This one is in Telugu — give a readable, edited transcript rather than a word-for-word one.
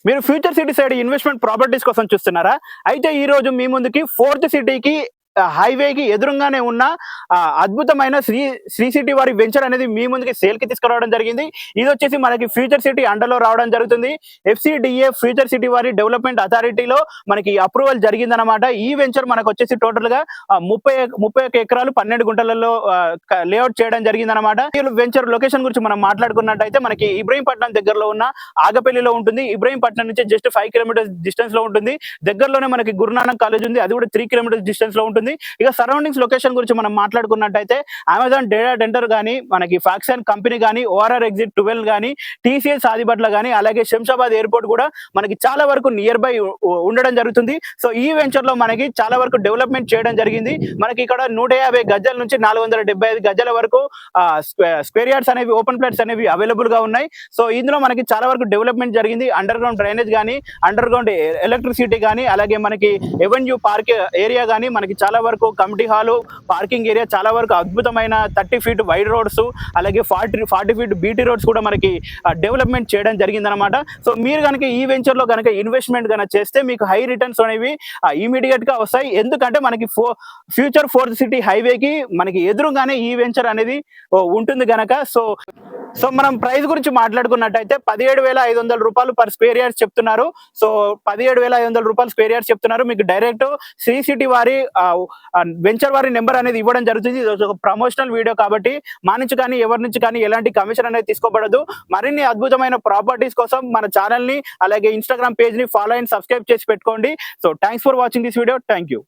మీరు future city side investment properties కోసం చూస్తున్నారా? అయితే ఈ రోజు మీ ముందుకి ఫోర్త్ సిటీకి హైవేకి ఎదురుంగానే ఉన్న అద్భుతమైన శ్రీ సిటీ వారి వెంచర్ అనేది మీ ముందుకి సేల్కి తీసుకురావడం జరిగింది. ఇది వచ్చేసి మనకి ఫ్యూచర్ సిటీ అండర్లో రావడం జరుగుతుంది. FCDA ఫ్యూచర్ సిటీ వారి డెవలప్మెంట్ అథారిటీలో మనకి అప్రూవల్ జరిగిందనమాట. ఈ వెంచర్ మనకు వచ్చేసి టోటల్ గా 31 ఎకరాలు 12 గుంటలలో లేఅవుట్ చేయడం జరిగిందనమాట. ఈ వెంచర్ లొకేషన్ గురించి మనం మాట్లాడుకున్నట్టయితే మనకి ఇబ్రహీంపట్నం దగ్గరలో ఉన్న ఆగపల్లిలో ఉంటుంది. ఇబ్రహీంపట్నం నుంచి జస్ట్ 5 కిలోమీటర్స్ డిస్టెన్స్ లో ఉంటుంది. దగ్గరలోనే మనకి గురునానక్ కాలేజ్ ఉంది, అది కూడా 3 కిలోమీటర్స్ డిస్టెన్స్ లో ఉంటుంది. ఇక సరౌండింగ్స్ లొకేషన్ గురించి మనం మాట్లాడుకున్నట్టయితే అమెజాన్ డేటా సెంటర్ కానీ, మనకి ఫాక్సాన్ కంపెనీ కానీ, ORR ఎగ్జిట్ 12 కానీ, TCS ఆదిబట్ల కానీ, అలాగే శంషాబాద్ ఎయిర్పోర్ట్ కూడా మనకి చాలా వరకు నియర్ బై ఉండడం జరుగుతుంది. సో ఈ వెంచర్ లో మనకి చాలా వరకు డెవలప్మెంట్ చేయడం జరిగింది. మనకి ఇక్కడ 150 గజాల నుంచి 475 గజాల వరకు స్క్వేర్ యార్డ్స్ అనేవి, ఓపెన్ ప్లాట్స్ అనేవి అవైలబుల్ గా ఉన్నాయి. సో ఇందులో మనకి చాలా వరకు డెవలప్మెంట్ జరిగింది. అండర్ గ్రౌండ్ డ్రైనేజ్ కానీ, అండర్ గ్రౌండ్ ఎలక్ట్రిసిటీ కానీ, అలాగే మనకి ఎవెన్యూ పార్క్ ఏరియా కానీ, మనకి చాలా వరకు కమిటీ హాలు, పార్కింగ్ ఏరియా, చాలా వరకు అద్భుతమైన 30 ఫీట్ వైడ్ రోడ్స్, అలాగే 40 ఫీట్ BT రోడ్స్ కూడా మనకి డెవలప్మెంట్ చేయడం జరిగిందనమాట. సో మీరు కనుక ఈ వెంచర్ లో కనుక ఇన్వెస్ట్మెంట్ కనుక చేస్తే మీకు హై రిటర్న్స్ అనేవి ఇమీడియట్ గా వస్తాయి. ఎందుకంటే మనకి ఫ్యూచర్ ఫోర్త్ సిటీ హైవేకి మనకి ఎదురుగానే ఈ వెంచర్ అనేది ఉంటుంది గనక. సో మనం ప్రైస్ గురించి మాట్లాడుకున్నట్టయితే 17,500 రూపాయలు పర్ స్క్వేర్ యార్డ్స్ చెప్తున్నారు. సో 17,500 రూపాయలు స్క్వేర్ యార్డ్స్ చెప్తున్నారు. మీకు డైరెక్ట్ శ్రీ సిటీ వారి వెంచర్ వారి నెంబర్ అనేది ఇవ్వడం జరుగుతుంది. ఇది ఒక ప్రమోషనల్ వీడియో కాబట్టి మా నుంచి కానీ ఎవరి నుంచి కానీ ఎలాంటి కమిషన్ అనేది తీసుకోబడదు. మరిన్ని అద్భుతమైన ప్రాపర్టీస్ కోసం మన ఛానల్ ని, అలాగే ఇన్స్టాగ్రామ్ పేజ్ ని ఫాలో అండ్ సబ్స్క్రైబ్ చేసి పెట్టుకోండి. So thanks for watching this video. Thank you.